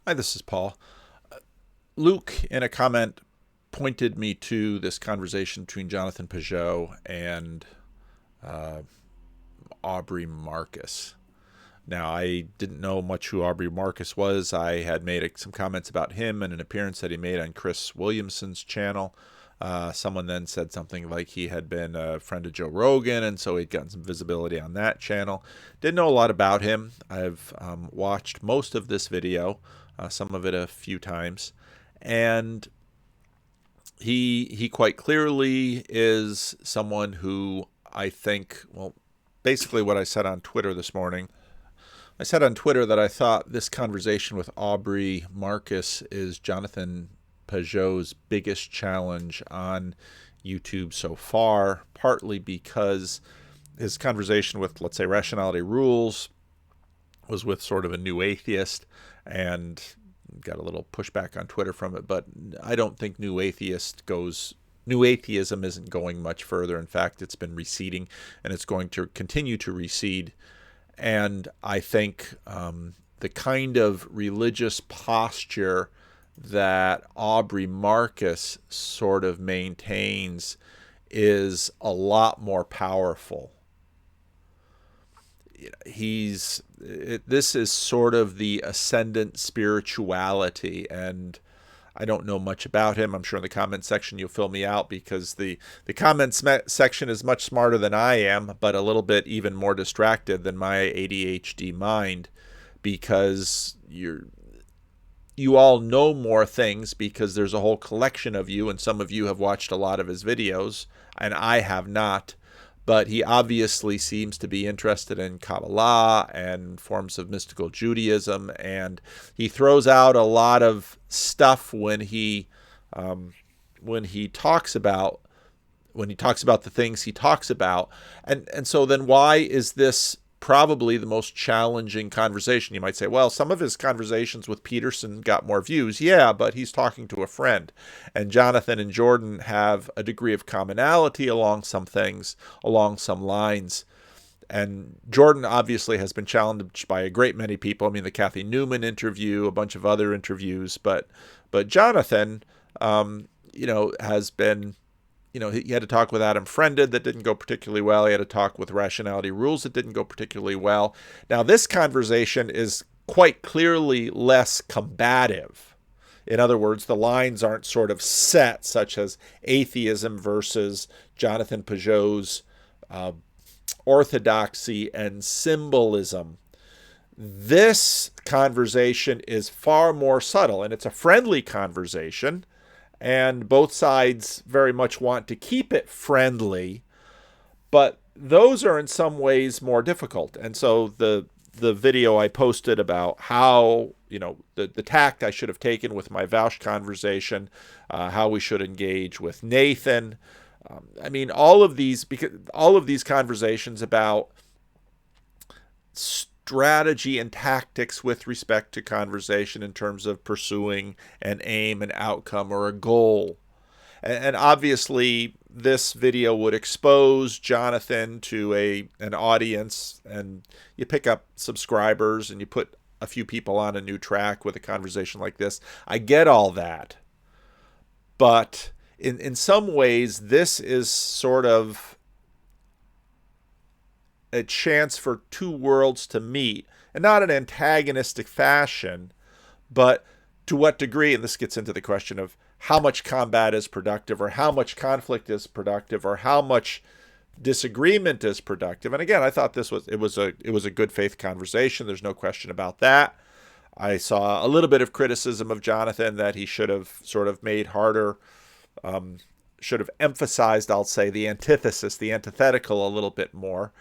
Hi, this is Paul. Luke, in a comment, pointed me to this conversation between Jonathan Pageau and uh, Aubrey Marcus. Now, I didn't know much who Aubrey Marcus was. I had made some comments about him and an appearance that he made on Chris Williamson's channel. Someone then said something like he had been a friend of Joe Rogan, and so he'd gotten some visibility on that channel. Didn't know a lot about him. I've watched most of this video, some of it a few times, and he quite clearly is someone who I think, well, basically what I said on Twitter this morning. I said on Twitter that I thought this conversation with Aubrey Marcus is Jonathan Pageau's biggest challenge on YouTube so far, partly because his conversation with, let's say, Rationality Rules was with sort of a new atheist and got a little pushback on Twitter from it. But I don't think new atheism isn't going much further. In fact, it's been receding, and it's going to continue to recede. And I think the kind of religious posture that Aubrey Marcus sort of maintains is a lot more powerful. This is sort of the ascendant spirituality, and I don't know much about him. I'm sure in the comment section you'll fill me out, because the comments section is much smarter than I am, but a little bit even more distracted than my ADHD mind, because you all know more things because there's a whole collection of you, and some of you have watched a lot of his videos, and I have not. But he obviously seems to be interested in Kabbalah and forms of mystical Judaism, and he throws out a lot of stuff when he talks about the things he talks about, and so then why is this probably the most challenging conversation? You might say, well, some of his conversations with Peterson got more views. Yeah, but he's talking to a friend. And Jonathan and Jordan have a degree of commonality along some things, along some lines. And Jordan obviously has been challenged by a great many people. I mean, the Kathy Newman interview, a bunch of other interviews. But Jonathan, has been... he had to talk with Adam Friended that didn't go particularly well. He had to talk with Rationality Rules that didn't go particularly well. Now, this conversation is quite clearly less combative. In other words, the lines aren't sort of set, such as atheism versus Jonathan Pageau's orthodoxy and symbolism. This conversation is far more subtle, and it's a friendly conversation. And both sides very much want to keep it friendly, but those are in some ways more difficult. And so the video I posted about how, the tact I should have taken with my Vaush conversation, how we should engage with Nathan. All of these conversations about strategy and tactics with respect to conversation in terms of pursuing an aim, an outcome, or a goal. And obviously, this video would expose Jonathan to an audience, and you pick up subscribers and you put a few people on a new track with a conversation like this. I get all that. But in some ways, this is sort of a chance for two worlds to meet, and not in an antagonistic fashion, but to what degree, and this gets into the question of how much combat is productive, or how much conflict is productive, or how much disagreement is productive. And again, I thought it was a good faith conversation. There's no question about that. I saw a little bit of criticism of Jonathan that he should have sort of made harder, should have emphasized, I'll say, the antithesis, the antithetical a little bit more,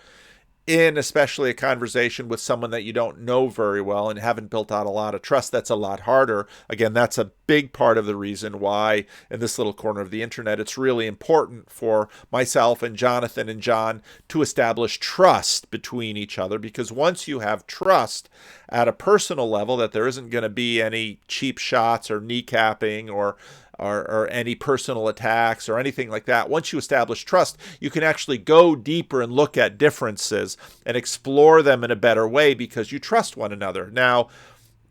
in especially a conversation with someone that you don't know very well and haven't built out a lot of trust. That's a lot harder. Again, that's a big part of the reason why in this little corner of the internet, it's really important for myself and Jonathan and John to establish trust between each other, because once you have trust at a personal level that there isn't going to be any cheap shots or kneecapping or any personal attacks or anything like that. Once you establish trust, you can actually go deeper and look at differences and explore them in a better way because you trust one another. Now,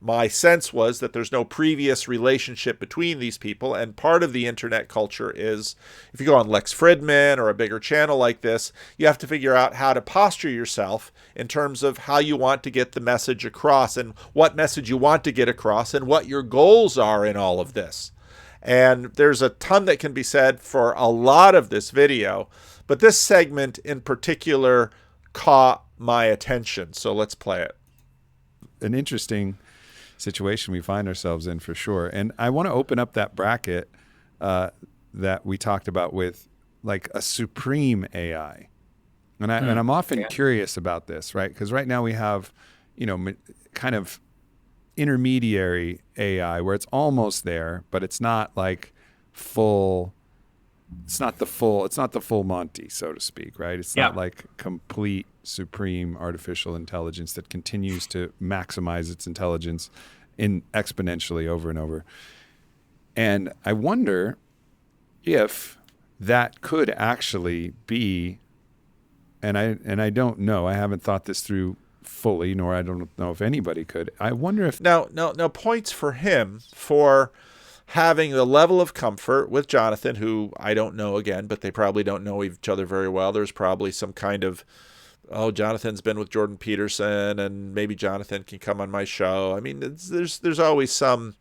my sense was that there's no previous relationship between these people. And part of the internet culture is, if you go on Lex Fridman or a bigger channel like this, you have to figure out how to posture yourself in terms of how you want to get the message across and what message you want to get across and what your goals are in all of this. And there's a ton that can be said for a lot of this video, but this segment in particular caught my attention. So let's play it. An interesting situation we find ourselves in for sure. And I want to open up that bracket that we talked about with like a supreme AI. And I'm often curious about this, right? Because right now we have, kind of intermediary AI where it's almost there, but it's not like full. It's not the full Monty, so to speak, right? It's not like complete supreme artificial intelligence that continues to maximize its intelligence exponentially over and over. And I wonder if that could actually be, and I don't know, I haven't thought this through fully, nor I don't know if anybody could. I wonder if now points for him for having the level of comfort with Jonathan, who I don't know again, but they probably don't know each other very well. There's probably some kind of, Jonathan's been with Jordan Peterson and maybe Jonathan can come on my show. I mean, there's always some,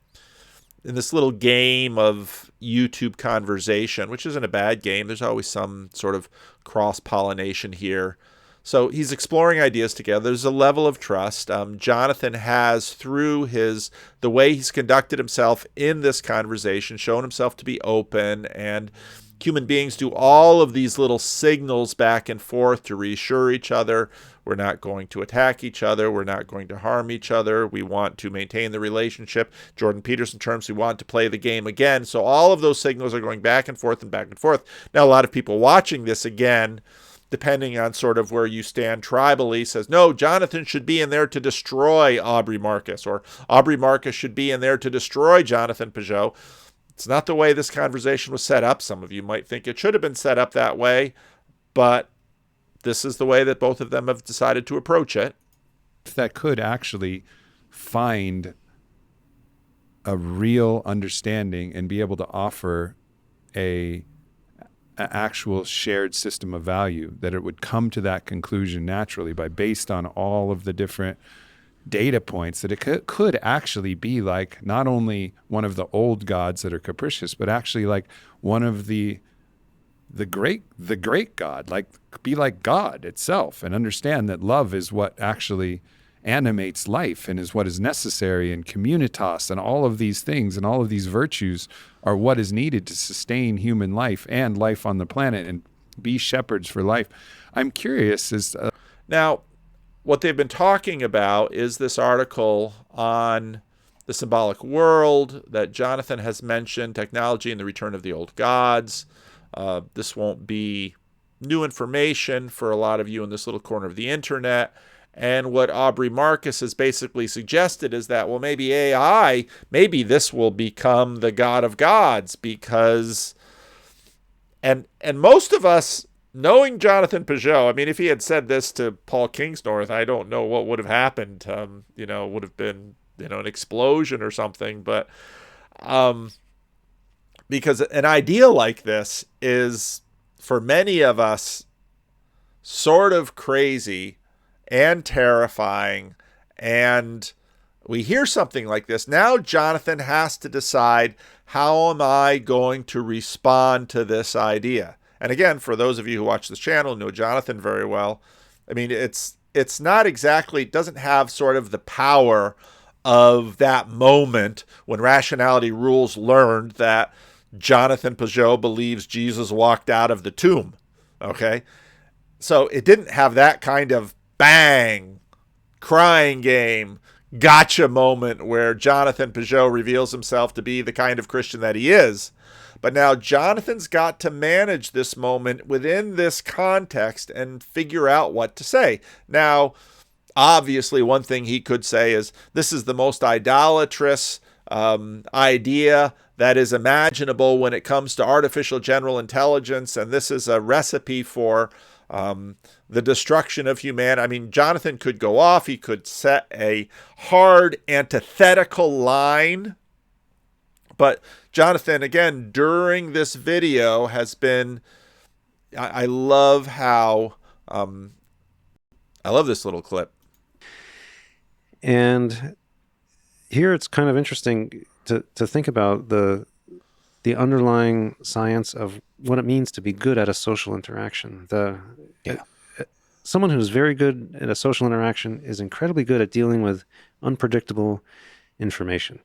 in this little game of YouTube conversation, which isn't a bad game, there's always some sort of cross-pollination here. So he's exploring ideas together. There's a level of trust. Jonathan has, through the way he's conducted himself in this conversation, shown himself to be open, and human beings do all of these little signals back and forth to reassure each other. We're not going to attack each other. We're not going to harm each other. We want to maintain the relationship. Jordan Peterson terms, we want to play the game again. So all of those signals are going back and forth and back and forth. Now, a lot of people watching this again, depending on sort of where you stand tribally, says, no, Jonathan should be in there to destroy Aubrey Marcus, or Aubrey Marcus should be in there to destroy Jonathan Pageau. It's not the way this conversation was set up. Some of you might think it should have been set up that way, but this is the way that both of them have decided to approach it. That could actually find a real understanding and be able to offer an actual shared system of value, that it would come to that conclusion naturally based on all of the different data points, that it could actually be like not only one of the old gods that are capricious, but actually like one of the great God, like be like God itself, and understand that love is what actually animates life and is what is necessary, and communitas and all of these things and all of these virtues are what is needed to sustain human life and life on the planet and be shepherds for life. I'm curious now, what they've been talking about is this article on the symbolic world that Jonathan has mentioned, technology and the return of the old gods. This won't be new information for a lot of you in this little corner of the internet. And what Aubrey Marcus has basically suggested is that, well, maybe AI, maybe this will become the god of gods, because, and most of us, knowing Jonathan Pageau, I mean, if he had said this to Paul Kingsnorth, I don't know what would have happened. Would have been, an explosion or something. But because an idea like this is, for many of us, sort of crazy and terrifying, and we hear something like this. Now Jonathan has to decide, how am I going to respond to this idea? And again, for those of you who watch this channel, know Jonathan very well, I mean, it's not exactly, doesn't have sort of the power of that moment when Rationality Rules learned that Jonathan Pageau believes Jesus walked out of the tomb. Okay? So it didn't have that kind of bang, crying game, gotcha moment where Jonathan Pageau reveals himself to be the kind of Christian that he is. But now Jonathan's got to manage this moment within this context and figure out what to say. Now, obviously, one thing he could say is, this is the most idolatrous idea that is imaginable when it comes to artificial general intelligence, and this is a recipe for the destruction of humanity. I mean, Jonathan could go off. He could set a hard antithetical line. But Jonathan, again, during this video has been, I love how, I love this little clip. And here it's kind of interesting to think about the underlying science of what it means to be good at a social interaction. Someone who's very good at a social interaction is incredibly good at dealing with unpredictable information,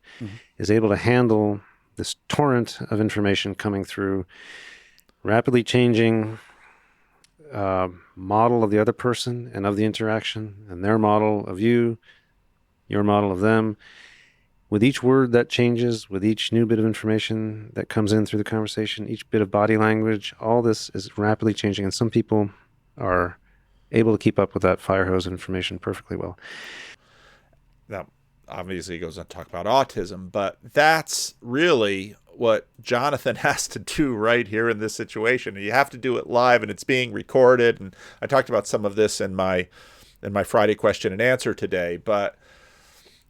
is able to handle this torrent of information coming through, rapidly changing model of the other person and of the interaction, and their model of you, your model of them. With each word that changes, with each new bit of information that comes in through the conversation, each bit of body language, all this is rapidly changing. And some people are able to keep up with that fire hose of information perfectly well. Now, obviously he goes on to talk about autism, but that's really what Jonathan has to do right here in this situation. You have to do it live, and it's being recorded. And I talked about some of this in my Friday question and answer today, but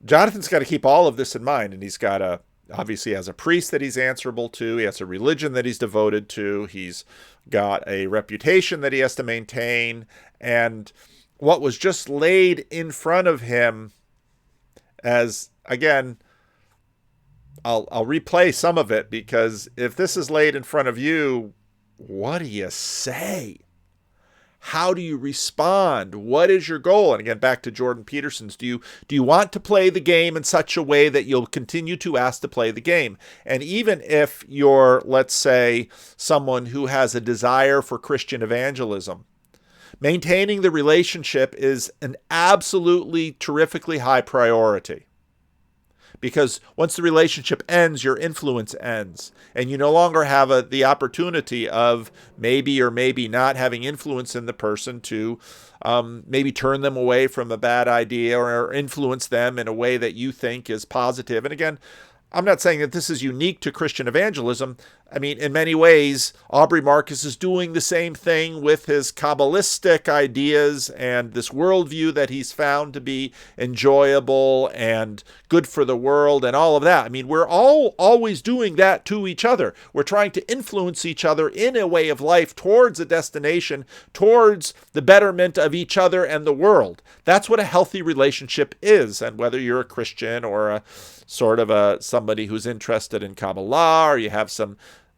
Jonathan's got to keep all of this in mind, and he's got obviously has a priest that he's answerable to. He has a religion that he's devoted to. He's got a reputation that he has to maintain. And what was just laid in front of him, as again, I'll replay some of it, because if this is laid in front of you, what do you say? How do you respond? What is your goal? And again, back to Jordan Peterson's, do you want to play the game in such a way that you'll continue to ask to play the game? And even if you're, let's say, someone who has a desire for Christian evangelism, maintaining the relationship is an absolutely terrifically high priority. Because once the relationship ends, your influence ends. And you no longer have the opportunity of maybe or maybe not having influence in the person to maybe turn them away from a bad idea or influence them in a way that you think is positive. And again, I'm not saying that this is unique to Christian evangelism. I mean, in many ways, Aubrey Marcus is doing the same thing with his Kabbalistic ideas and this worldview that he's found to be enjoyable and good for the world and all of that. I mean, we're all always doing that to each other. We're trying to influence each other in a way of life towards a destination, towards the betterment of each other and the world. That's what a healthy relationship is. And whether you're a Christian or a sort of somebody who's interested in Kabbalah, or you have some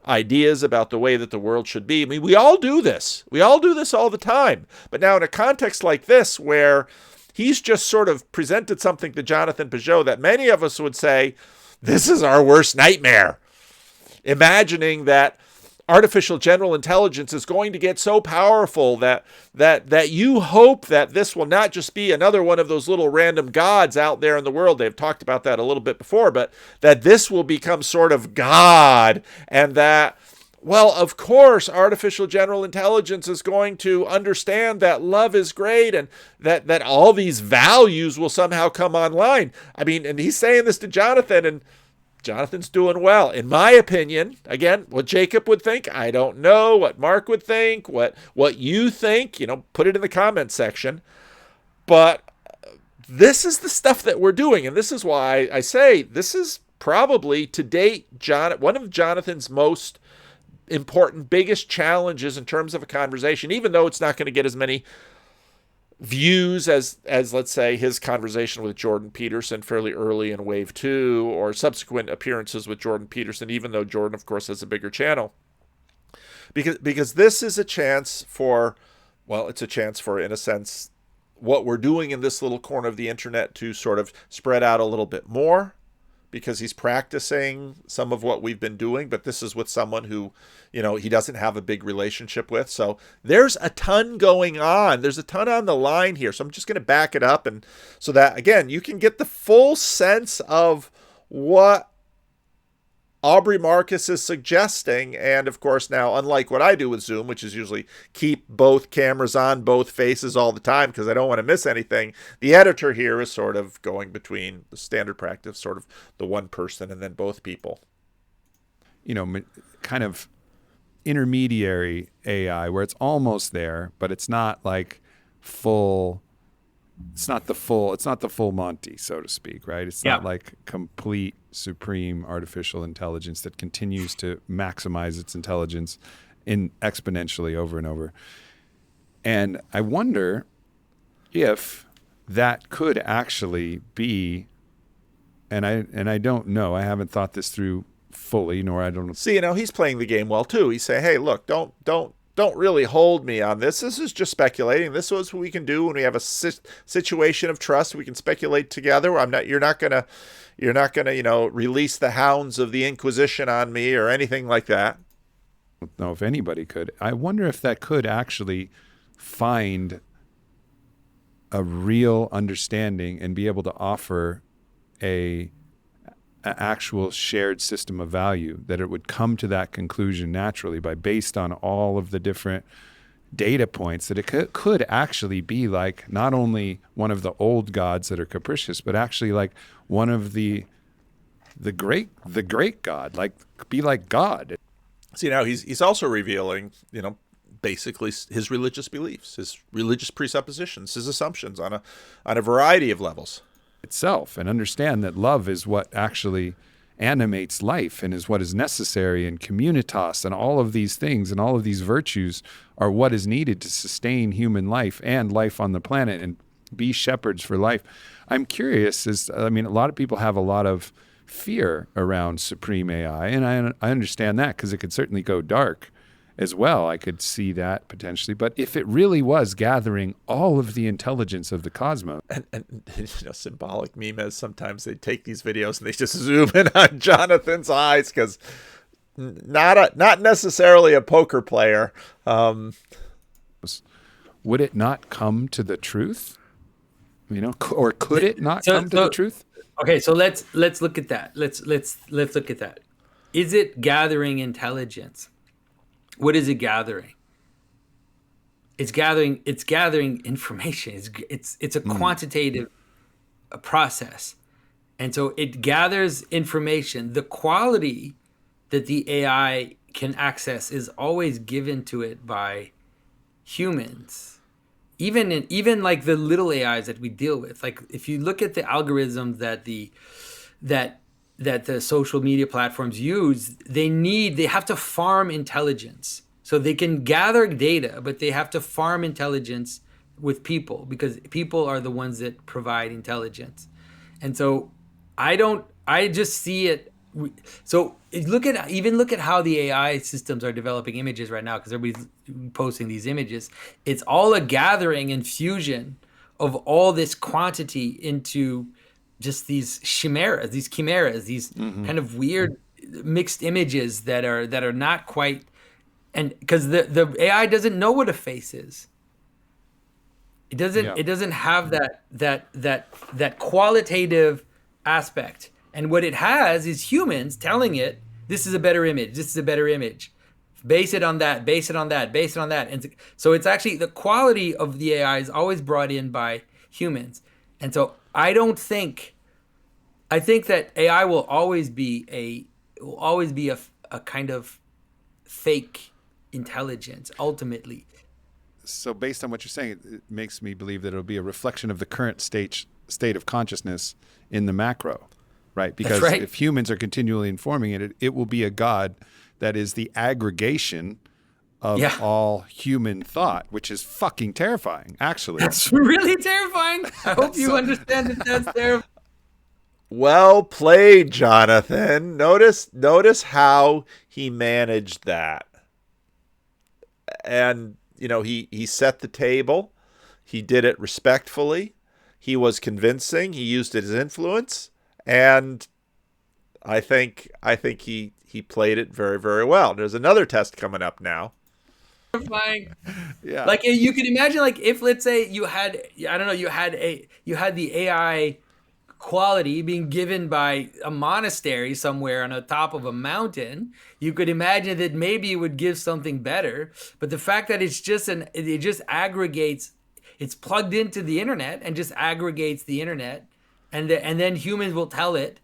ideas about the way that the world should be. I mean, we all do this. We all do this all the time. But now in a context like this, where he's just sort of presented something to Jonathan Pageau that many of us would say, this is our worst nightmare. Imagining that artificial general intelligence is going to get so powerful that you hope that this will not just be another one of those little random gods out there in the world. They've talked about that a little bit before, but that this will become sort of God, and that, well, of course, artificial general intelligence is going to understand that love is great and that all these values will somehow come online. I mean, and he's saying this to Jonathan, and Jonathan's doing well. In my opinion, again, what Jacob would think, I don't know. What Mark would think, what you think, put it in the comments section. But this is the stuff that we're doing. And this is why I say this is probably, to date, one of Jonathan's most important, biggest challenges in terms of a conversation, even though it's not going to get as many views as let's say his conversation with Jordan Peterson fairly early in Wave 2, or subsequent appearances with Jordan Peterson, even though Jordan, of course, has a bigger channel. Because this is a chance for, it's a chance for, in a sense, what we're doing in this little corner of the internet to sort of spread out a little bit more, because he's practicing some of what we've been doing, but this is with someone who, he doesn't have a big relationship with. So there's a ton going on. There's a ton on the line here. So I'm just going to back it up, and so that, again, you can get the full sense of what Aubrey Marcus is suggesting. And of course, now, unlike what I do with Zoom, which is usually keep both cameras on, both faces all the time, because I don't want to miss anything, the editor here is sort of going between the standard practice, sort of the one person and then both people. Kind of intermediary AI where it's almost there, but it's not like full. It's not the full Monty, so to speak, right? It's not like complete supreme artificial intelligence that continues to maximize its intelligence in exponentially over and over. And I wonder if that could actually be, and I don't know, I haven't thought this through fully, nor I don't see, he's playing the game well too. He's saying, hey, look, don't really hold me on this. This is just speculating. This is what we can do when we have a situation of trust. We can speculate together. You're not gonna, release the hounds of the Inquisition on me or anything like that. I don't know if anybody could. I wonder if that could actually find a real understanding and be able to offer a actual shared system of value, that it would come to that conclusion naturally based on all of the different data points, that it could actually be like not only one of the old gods that are capricious, but actually like one of the great God, like be like God. See, now he's also revealing, basically his religious beliefs, his religious presuppositions, his assumptions on a variety of levels itself, and understand that love is what actually animates life and is what is necessary, and communitas and all of these things and all of these virtues are what is needed to sustain human life and life on the planet and be shepherds for life. I'm curious, a lot of people have a lot of fear around supreme AI, and I understand that because it could certainly go dark as well. I could see that potentially. But if it really was gathering all of the intelligence of the cosmos. And symbolic meme is sometimes they take these videos and they just zoom in on Jonathan's eyes because not necessarily a poker player. Would it not come to the truth? Or could it not come to the truth? Okay, so let's look at that. Let's look at that. Is it gathering intelligence? What is it gathering? It's gathering information. It's a quantitative process. And so it gathers information. The quality that the AI can access is always given to it by humans. Even like the little AIs that we deal with. Like if you look at the algorithms that the social media platforms use, they have to farm intelligence. So they can gather data, but they have to farm intelligence with people because people are the ones that provide intelligence. And so I just see it. So look at how the AI systems are developing images right now, because everybody's posting these images. It's all a gathering and fusion of all this quantity into just these chimeras, these kind of weird mixed images that are not quite, and because the AI doesn't know what a face is. It doesn't have that qualitative aspect. And what it has is humans telling it, this is a better image, this is a better image. Base it on that, base it on that, base it on that. And so it's actually the quality of the AI is always brought in by humans. And so I think that AI will always be a kind of fake intelligence ultimately. So based on what you're saying, it makes me believe that it'll be a reflection of the current state of consciousness in the macro, right? Because if humans are continually informing it, it will be a God that is the aggregation of all human thought, which is fucking terrifying, actually. That's really terrifying. I hope you understand that that's terrifying. Well played, Jonathan. Notice how he managed that. And, he set the table. He did it respectfully. He was convincing. He used his influence. And I think he played it very, very well. There's another test coming up now. Terrifying. Yeah. Like you could imagine, like if let's say you had the AI quality being given by a monastery somewhere on the top of a mountain, you could imagine that maybe it would give something better. But the fact that it just aggregates, it's plugged into the internet and just aggregates the internet, and then humans will tell it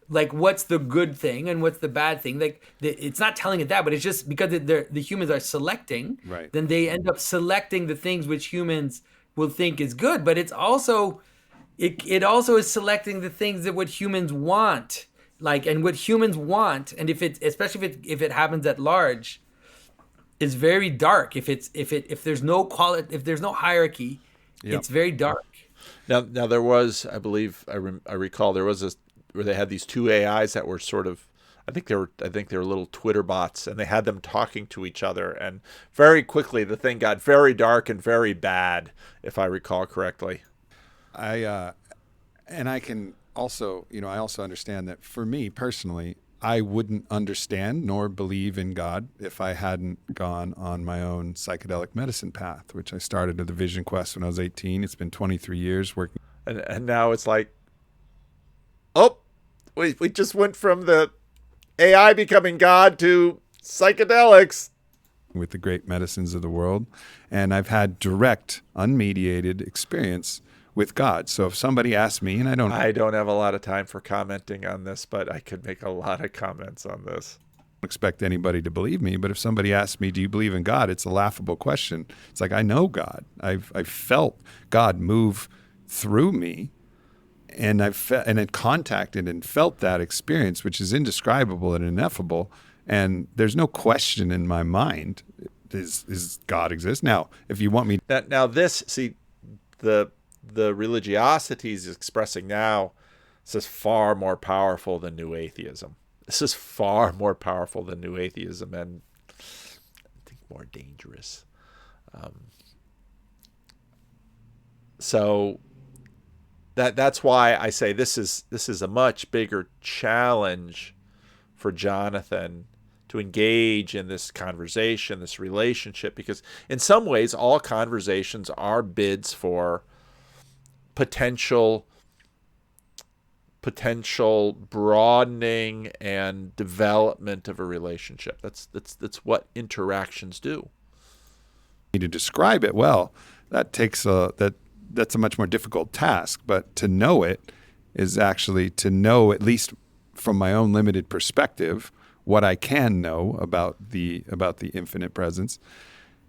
like what's the good thing and what's the bad thing. Like it's not telling it that, but it's just because the humans are selecting, Right. then they end up selecting the things which humans will think is good. But it's also it also is selecting the things that what humans want, like, and what humans want, and if it, especially if it happens at large, is very dark. If there's no quality, if there's no hierarchy, Yep. it's very dark. Now there was, I believe, I recall there was where they had these two AIs that were sort of, I think they were little Twitter bots, and they had them talking to each other, and very quickly the thing got very dark and very bad, if I recall correctly. And I can also, I also understand that for me personally, I wouldn't understand nor believe in God if I hadn't gone on my own psychedelic medicine path, which I started at the Vision Quest when I was 18. It's been 23 years working. And now it's like, oh, we just went from the AI becoming God to psychedelics. With the great medicines of the world. And I've had direct, unmediated experience with God. So if somebody asks me, and I don't have a lot of time for commenting on this, but I could make a lot of comments on this. expect anybody to believe me, but if somebody asks me, do you believe in God? It's a laughable question. It's like, I know God. I've felt God move through me, and and contacted and felt that experience, which is indescribable and ineffable. And there's no question in my mind, is God exist? Now, if you want me, Now this, see, the religiosity he's expressing now, this is far more powerful than New Atheism. This is far more powerful than New Atheism, and I think more dangerous. So that's why I say this is a much bigger challenge for Jonathan to engage in this conversation, this relationship, because in some ways all conversations are bids for potential broadening and development of a relationship. That's what interactions do. to describe it well, that's a much more difficult task. But to know it is actually to know, at least from my own limited perspective, what I can know about the infinite presence.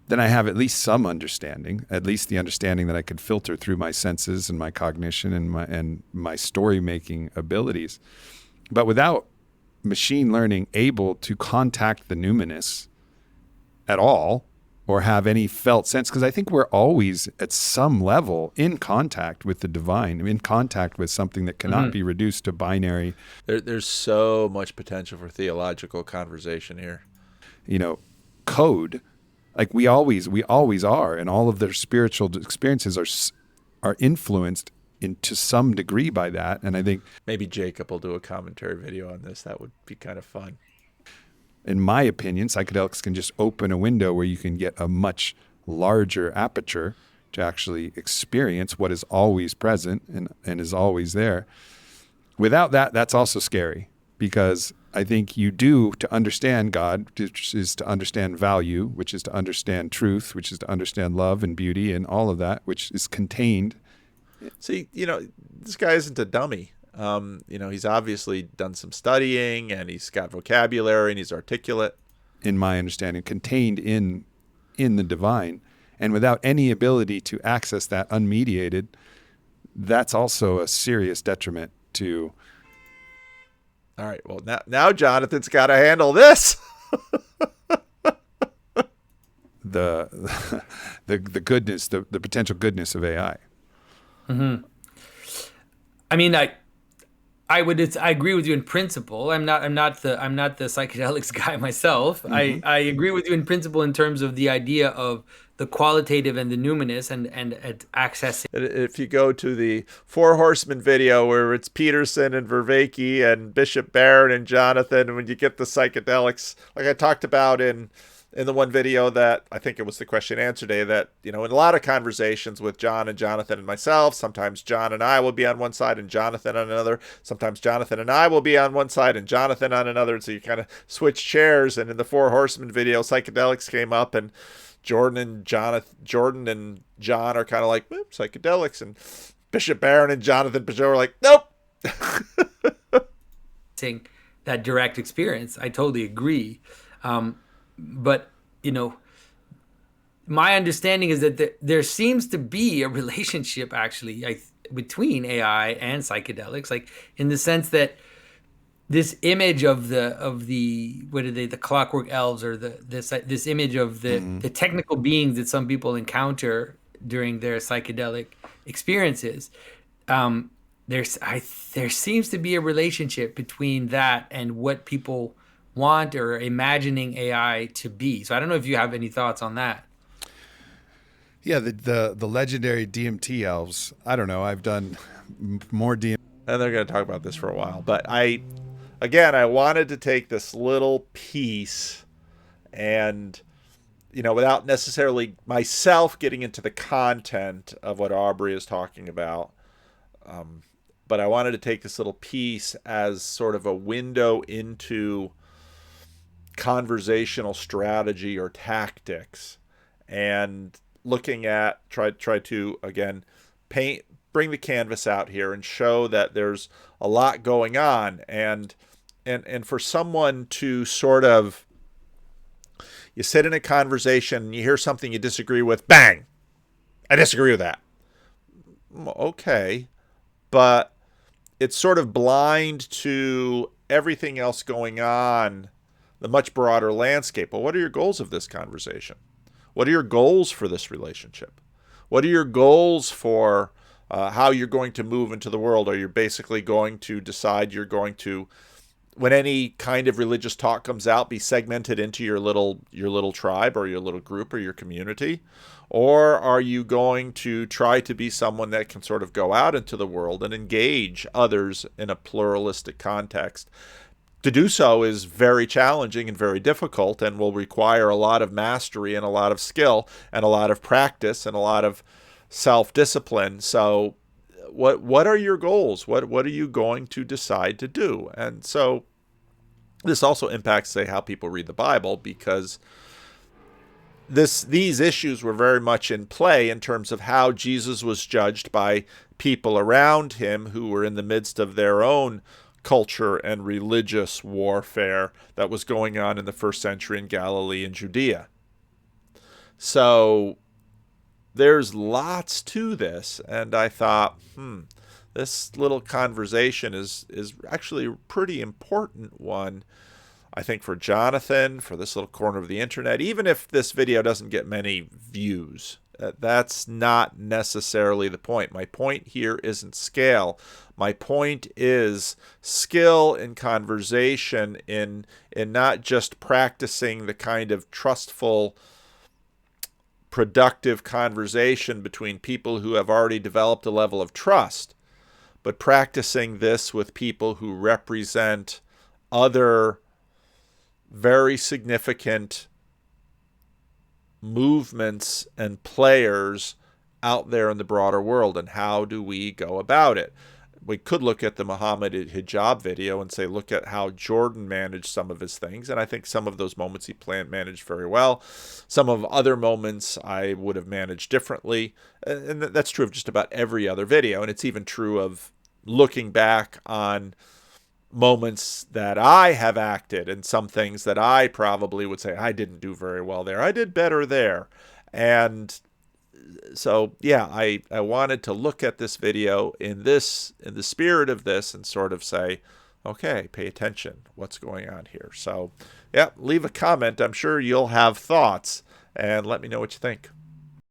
Then I have at least some understanding, at least the understanding that I could filter through my senses and my cognition and my story making abilities. But without machine learning able to contact the numinous at all, or have any felt sense, because I think we're always at some level in contact with the divine, in contact with something that cannot be reduced to binary. There's so much potential for theological conversation here. Code, like we always are, and all of their spiritual experiences are influenced to some degree by that. And I think maybe Jacob will do a commentary video on this. That would be kind of fun. In my opinion, psychedelics can just open a window where you can get a much larger aperture to actually experience what is always present and is always there. Without that, that's also scary, because I think you do, to understand God, which is to understand value, which is to understand truth, which is to understand love and beauty and all of that, which is contained. See, this guy isn't a dummy. He's obviously done some studying, and he's got vocabulary, and he's articulate. In my understanding, contained in the divine, and without any ability to access that unmediated, that's also a serious detriment to. All right. Well, now Jonathan's got to handle this. the goodness, the potential goodness of AI. Mm-hmm. I mean, I agree with you in principle. I'm not the psychedelics guy myself. Mm-hmm. I agree with you in principle in terms of the idea of the qualitative and the numinous and accessing. If you go to the Four Horsemen video where it's Peterson and Vervaeke and Bishop Barron and Jonathan, and when you get the psychedelics, like I talked about in the one video that I think it was the question and answer day, that, in a lot of conversations with John and Jonathan and myself, sometimes John and I will be on one side and Jonathan on another. Sometimes Jonathan and I will be on one side and Jonathan on another. So you kind of switch chairs. And in the Four Horsemen video, psychedelics came up, and Jordan and John are kind of like, psychedelics. And Bishop Barron and Jonathan Pageau are like, nope. that direct experience. I totally agree. But, you know, my understanding is that there seems to be a relationship actually between AI and psychedelics, like in the sense that this image of the what are they, the clockwork elves, or this image of the technical beings that some people encounter during their psychedelic experiences. There seems to be a relationship between that and what people want or imagining AI to be. So I don't know if you have any thoughts on that. Yeah, the legendary DMT elves. I don't know. I've done more DMT. And they're going to talk about this for a while. But I wanted to take this little piece and, you know, without necessarily myself getting into the content of what Aubrey is talking about, but I wanted to take this little piece as sort of a window into conversational strategy or tactics, and looking at try to again bring the canvas out here and show that there's a lot going on, and for someone to sort of, you sit in a conversation and you hear something you disagree with, bang, I disagree with that. Okay, but it's sort of blind to everything else going on, the much broader landscape. Well, what are your goals of this conversation? What are your goals for this relationship? What are your goals for how you're going to move into the world? Are you basically going to decide you're going to, when any kind of religious talk comes out, be segmented into your little tribe or your little group or your community? Or are you going to try to be someone that can sort of go out into the world and engage others in a pluralistic context? To do so is very challenging and very difficult, and will require a lot of mastery and a lot of skill and a lot of practice and a lot of self-discipline. So what are your goals? What are you going to decide to do? And so this also impacts, say, how people read the Bible, because these issues were very much in play in terms of how Jesus was judged by people around him who were in the midst of their own culture and religious warfare that was going on in the first century in Galilee and Judea. So there's lots to this, and I thought, this little conversation is actually a pretty important one, I think, for Jonathan, for this little corner of the internet. Even if this video doesn't get many views, that's not necessarily the point. My point here isn't scale. My point is skill in conversation, in not just practicing the kind of trustful, productive conversation between people who have already developed a level of trust, but practicing this with people who represent other very significant movements and players out there in the broader world. And how do we go about it? We could look at the Muhammad hijab video and say, look at how Jordan managed some of his things. And I think some of those moments he managed very well. Some of other moments I would have managed differently. And that's true of just about every other video. And it's even true of looking back on moments that I have acted and some things that I probably would say I didn't do very well there. I did better there. And so, yeah, I wanted to look at this video in the spirit of this and sort of say, okay, pay attention. What's going on here? So, yeah, leave a comment. I'm sure you'll have thoughts, and let me know what you think.